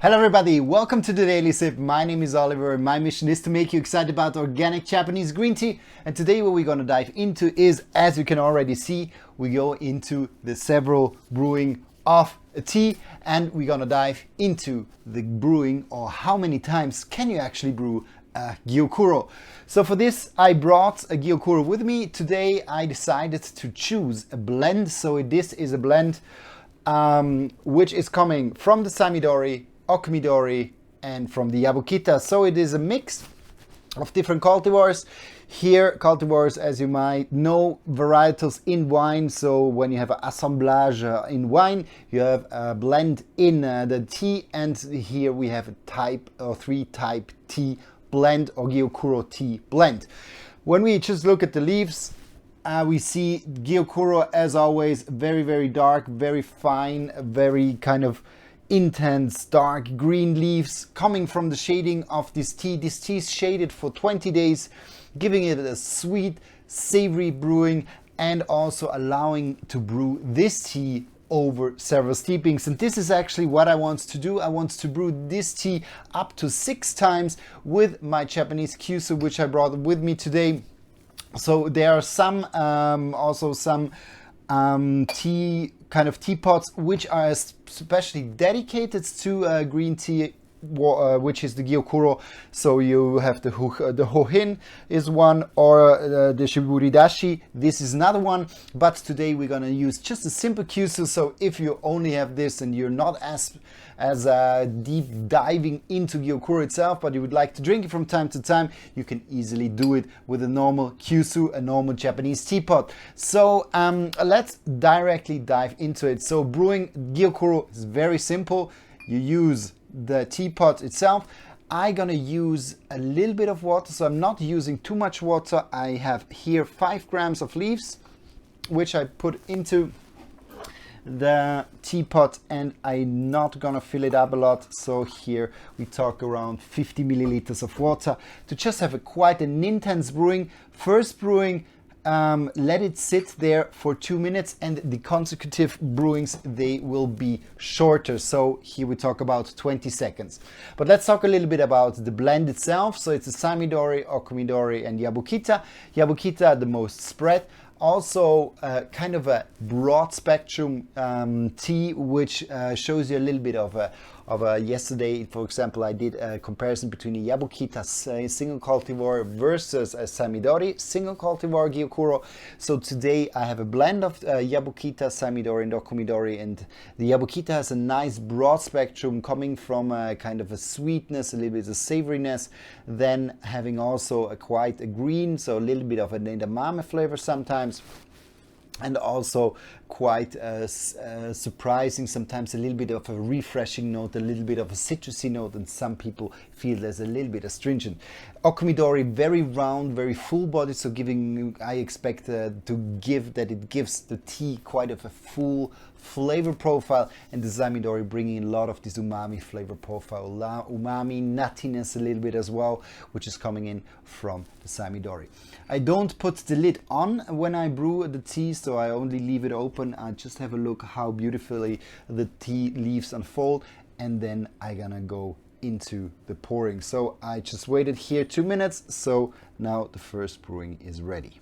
Hello everybody, welcome to the Daily Sip. My name is Oliver and my mission is to make you excited about organic Japanese green tea. And today what we're going to dive into is, as you can already see, we go into the several brewing of a tea, and we're going to dive into the brewing, or how many times can you actually brew a Gyokuro. So for this I brought a Gyokuro with me. Today I decided to choose a blend. So this is a blend which is coming from the Samidori, Okumidori, and from the Yabukita. So it is a mix of different cultivars. Here, cultivars, as you might know, varietals in wine. So when you have an assemblage in wine, you have a blend in the tea, and here we have a type or 3-type tea blend or Gyokuro tea blend. When we just look at the leaves, we see Gyokuro, as always, very dark, very fine, very kind of intense dark green leaves coming from the shading of this tea. This tea is shaded for 20 days, giving it a sweet, savory brewing, and also allowing to brew this tea over several steepings. And this is actually what I want to do. I want to brew this tea up to 6 times with my Japanese Kyusu, which I brought with me today. So there are some also some tea kind of teapots which are especially dedicated to green tea, which is the Gyokuro. So you have the Hohin is one, or the Shiburidashi. This is another one, but today we're gonna use just a simple Kyusu. So if you only have this and you're not as deep diving into Gyokuro itself, but you would like to drink it from time to time, you can easily do it with a normal Kyusu, a normal Japanese teapot. So let's directly dive into it. So brewing Gyokuro is very simple. You use the teapot itself. I'm gonna use a little bit of water, so I'm not using too much water. I have here 5 grams of leaves, which I put into the teapot, and I'm not gonna fill it up a lot. So here we talk around 50 milliliters of water to just have quite an intense brewing. First brewing, let it sit there for 2 minutes, and the consecutive brewings, they will be shorter. So here we talk about 20 seconds. But let's talk a little bit about the blend itself. So it's a Samidori, Okumidori, and Yabukita. Yabukita the most spread. Also kind of a broad spectrum tea, which shows you a little bit of a yesterday, for example, I did a comparison between a Yabukita single cultivar versus a Samidori single cultivar Gyokuro. So today I have a blend of Yabukita, Samidori, and Okumidori, and the Yabukita has a nice broad spectrum coming from a kind of a sweetness, a little bit of savoriness, then having also quite a green, so a little bit of an edamame flavor sometimes, and also quite surprising, sometimes a little bit of a refreshing note, a little bit of a citrusy note, and some people feel there's a little bit astringent. Okumidori, very round, very full bodied, so giving, I expect it gives the tea quite of a full flavor profile, and the Samidori bringing a lot of this umami flavor profile, umami nuttiness a little bit as well, which is coming in from the Samidori. I don't put the lid on when I brew the tea, so I only leave it open. I just have a look how beautifully the tea leaves unfold, and then I'm gonna go into the pouring. So I just waited here 2 minutes, so now the first brewing is ready.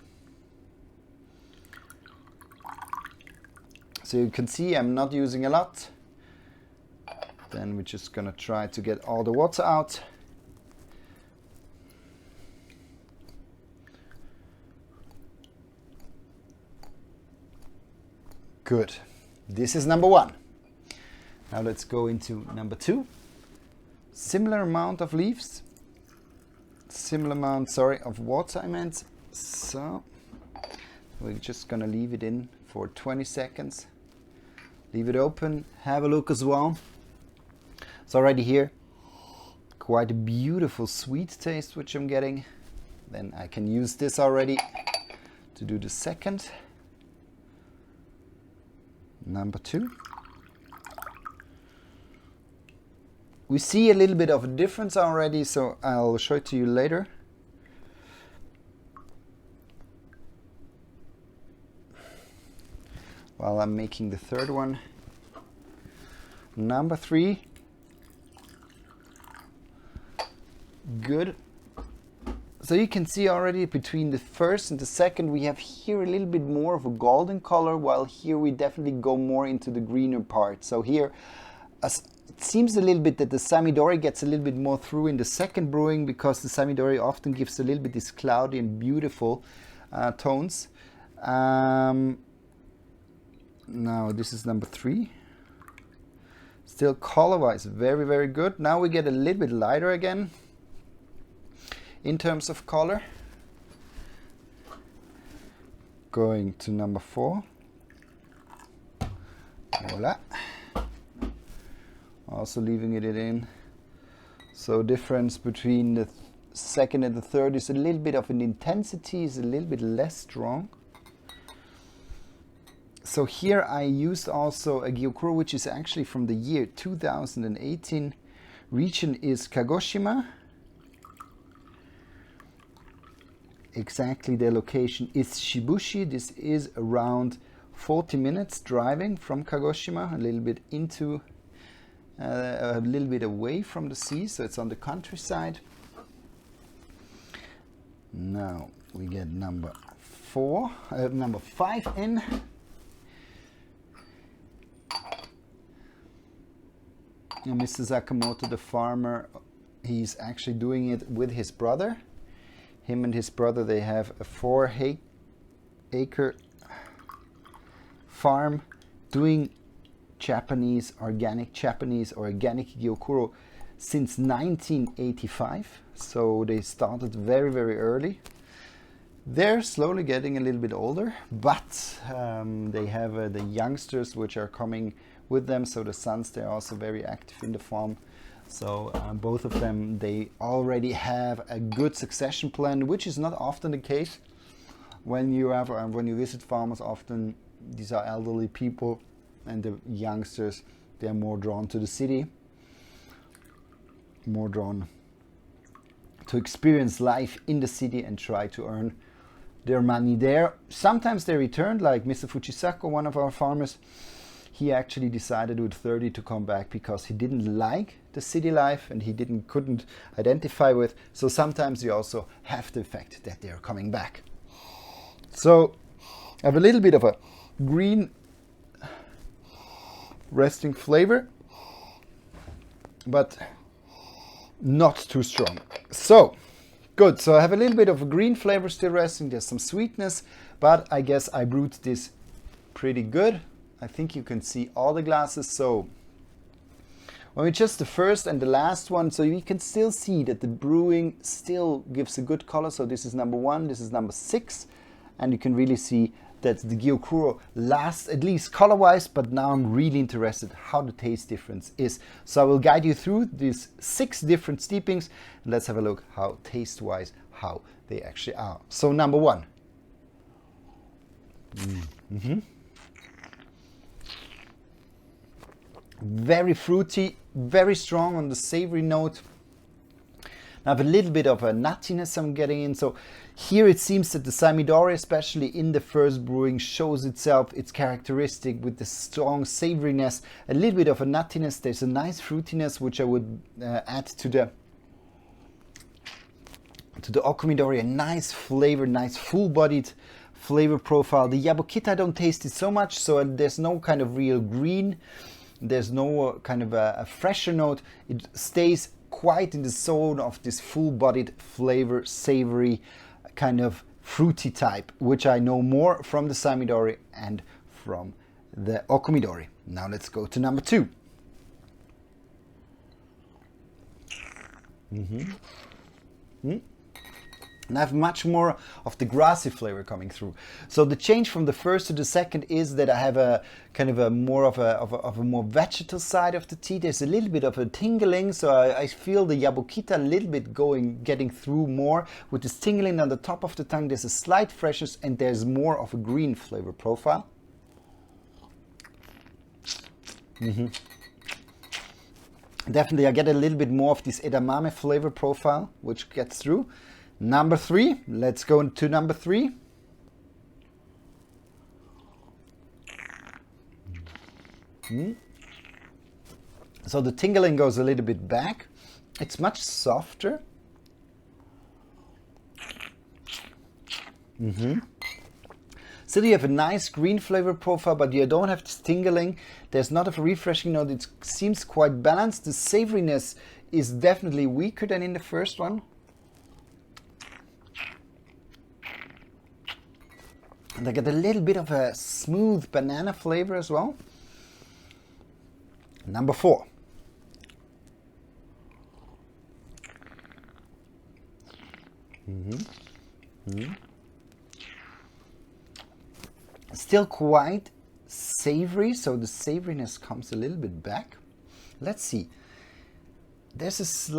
So you can see I'm not using a lot. Then we're just gonna try to get all the water out. Good. This is number 1. Now let's go into number 2. Similar amount of leaves. Similar amount, sorry, of water I meant. So we're just gonna leave it in for 20 seconds. Leave it open, have a look as well. It's already here. Quite a beautiful sweet taste which I'm getting. Then I can use this already to do the second. Number 2. We see a little bit of a difference already, so I'll show it to you later. While I'm making the third one. Number 3. good. So you can see already between the first and the second, we have here a little bit more of a golden color, while here we definitely go more into the greener part. So here, it seems a little bit that the Samidori gets a little bit more through in the second brewing, because the Samidori often gives a little bit this cloudy and beautiful tones. Now this is number 3. Still color-wise very, very good. Now we get a little bit lighter again in terms of color. Going to number 4. Voila. Also leaving it in. So difference between the second and the third is a little bit of an intensity, is a little bit less strong. So here I used also a Gyokuro, which is actually from the year 2018. Region is Kagoshima. Exactly, their location is Shibushi. This is around 40 minutes driving from Kagoshima, a little bit into, a little bit away from the sea, so it's on the countryside. Now we get number 5 in. Now Mr. Sakamoto, the farmer, he's actually doing it with his brother. Him and his brother, they have a 4-acre farm doing organic Gyokuro since 1985. So they started very, very early. They're slowly getting a little bit older, but they have the youngsters which are coming with them. So the sons, they're also very active in the farm. So both of them, they already have a good succession plan, which is not often the case. When you visit farmers, often these are elderly people, and the youngsters, they're more drawn to the city, more drawn to experience life in the city and try to earn their money there. Sometimes they return, like Mr. Fujisako, one of our farmers. He actually decided with 30 to come back because he didn't like the city life and he couldn't identify with. So sometimes you also have the effect that they're coming back. So I have a little bit of a green resting flavor, but not too strong. So good. So I have a little bit of a green flavor still resting. There's some sweetness, but I guess I brewed this pretty good. I think you can see all the glasses. So when we just the first and the last one, so you can still see that the brewing still gives a good color. So this is number 1, this is number 6, and you can really see that the Gyokuro lasts, at least color-wise, but now I'm really interested how the taste difference is. So I will guide you through these 6 different steepings. Let's have a look how taste-wise, how they actually are. So number 1. Very fruity, very strong on the savory note. I have a little bit of a nuttiness I'm getting in. So here it seems that the Samidori, especially in the first brewing, shows itself, its characteristic with the strong savoriness, a little bit of a nuttiness. There's a nice fruitiness which I would add to the Okumidori, a nice flavor, nice full-bodied flavor profile. The Yabukita, I don't taste it so much, so there's no kind of real green. There's no kind of a fresher note. It stays quite in the zone of this full-bodied flavor, savory, kind of fruity type, which I know more from the Samidori and from the Okumidori. Now let's go to number 2. And I have much more of the grassy flavor coming through. So the change from the first to the second is that I have a kind of a more of a more vegetal side of the tea. There's a little bit of a tingling, so I feel the Yabukita a little bit getting through more with this tingling on the top of the tongue. There's a slight freshness and there's more of a green flavor profile. Definitely I get a little bit more of this edamame flavor profile, which gets through. Number 3, let's go to number 3. So the tingling goes a little bit back. It's much softer Still, you have a nice green flavor profile, but you don't have this tingling. There's not a refreshing note. It seems quite balanced. The savoriness is definitely weaker than in the first one. And I get a little bit of a smooth banana flavor as well. Number 4. Still quite savory, so the savoriness comes a little bit back. Let's see. There's a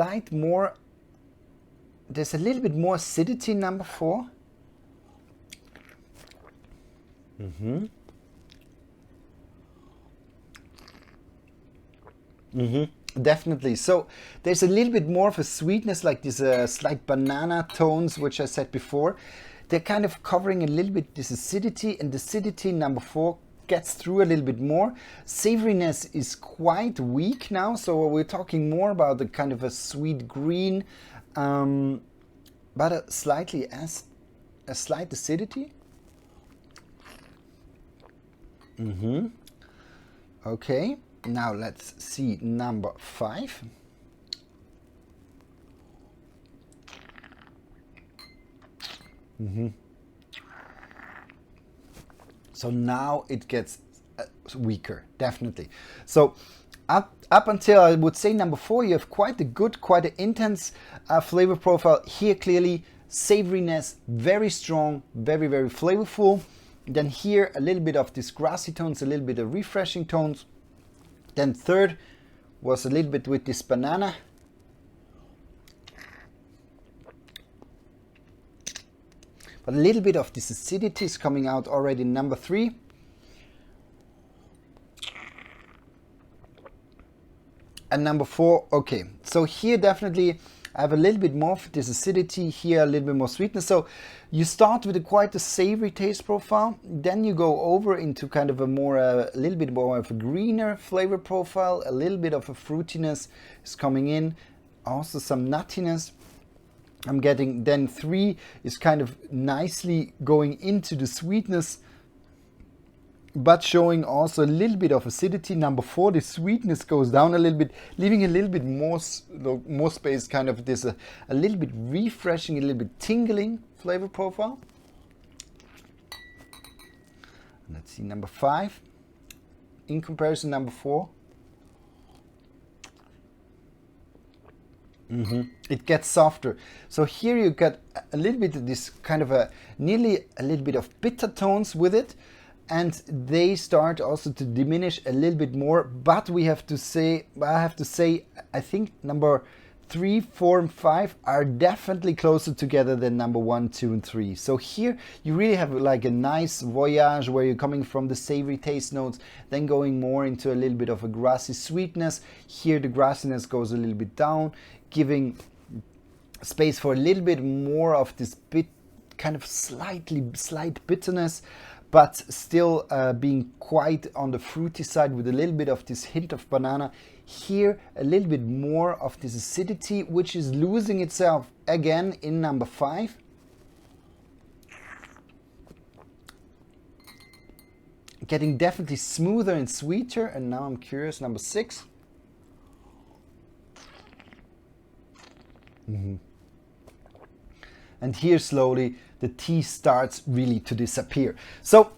little bit more acidity in number 4. Definitely. So there's a little bit more of a sweetness, like these slight banana tones, which I said before. They're kind of covering a little bit this acidity, and the acidity number 4 gets through a little bit more. Savoriness is quite weak now, so we're talking more about the kind of a sweet green, but a slight acidity. Okay, now let's see number 5. So now it gets weaker, definitely. So up until I would say number 4, you have quite a good, quite an intense flavor profile. Here clearly savoriness, very strong, very, very flavorful. Then here a little bit of these grassy tones, a little bit of refreshing tones. Then third was a little bit with this banana. But a little bit of this acidity is coming out already in number 3. And number 4, okay. So here definitely I have a little bit more of this acidity, here a little bit more sweetness. So you start with quite a savory taste profile, then you go over into kind of a little bit more of a greener flavor profile, a little bit of a fruitiness is coming in, also some nuttiness. I'm getting, then 3 is kind of nicely going into the sweetness, but showing also a little bit of acidity. Number 4, the sweetness goes down a little bit, leaving a little bit more space, kind of this a little bit refreshing, a little bit tingling flavor profile. Let's see number 5 in comparison number 4. It gets softer. So here you get a little bit of this kind of nearly a little bit of bitter tones with it, and they start also to diminish a little bit more. But I have to say, I think number 3, 4, and 5 are definitely closer together than number 1, 2, and 3. So here you really have like a nice voyage where you're coming from the savory taste notes, then going more into a little bit of a grassy sweetness. Here the grassiness goes a little bit down, giving space for a little bit more of this bit kind of slight bitterness, but still being quite on the fruity side with a little bit of this hint of banana. Here a little bit more of this acidity, which is losing itself again in number 5. Getting definitely smoother and sweeter, and now I'm curious, number 6. And here slowly the tea starts really to disappear. So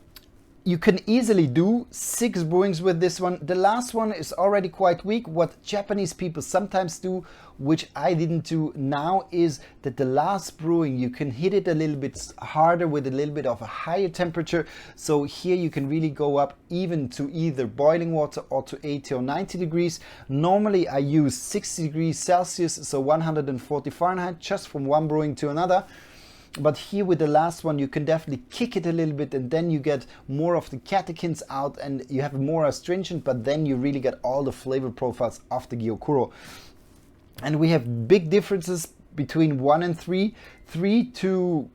you can easily do 6 brewings with this one. The last one is already quite weak. What Japanese people sometimes do, which I didn't do now, is that the last brewing you can hit it a little bit harder with a little bit of a higher temperature. So here you can really go up even to either boiling water or to 80 or 90 degrees. Normally I use 60 degrees Celsius, so 140 Fahrenheit, just from one brewing to another. But here with the last one you can definitely kick it a little bit, and then you get more of the catechins out and you have more astringent, but then you really get all the flavor profiles of the Gyokuro. And we have big differences between 1 and 3. 3 to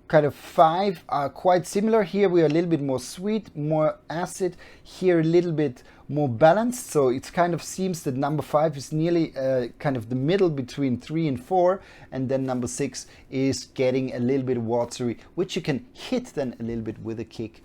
kind of 5 are quite similar. Here we are a little bit more sweet, more acid. Here a little bit more balanced. So it kind of seems that number 5 is nearly kind of the middle between 3 and 4, and then number 6 is getting a little bit watery, which you can hit then a little bit with a kick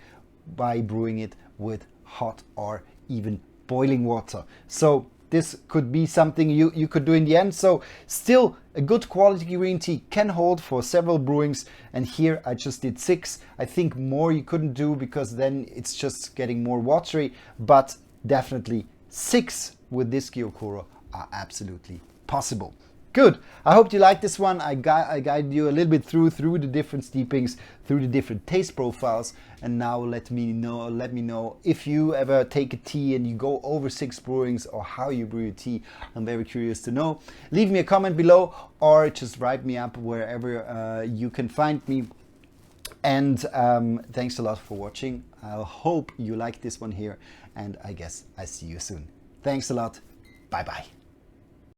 by brewing it with hot or even boiling water. So this could be something you could do in the end. So still a good quality green tea can hold for several brewings, and here I just did 6. I think more you couldn't do because then it's just getting more watery, but definitely 6 with this Gyokuro are absolutely possible. Good. I hope you liked this one. I guided you a little bit through the different steepings, through the different taste profiles. And now let me know if you ever take a tea and you go over 6 brewings, or how you brew your tea. I'm very curious to know. Leave me a comment below, or just write me up wherever you can find me. And thanks a lot for watching. I hope you liked this one here, and I guess I see you soon. Thanks a lot. Bye bye.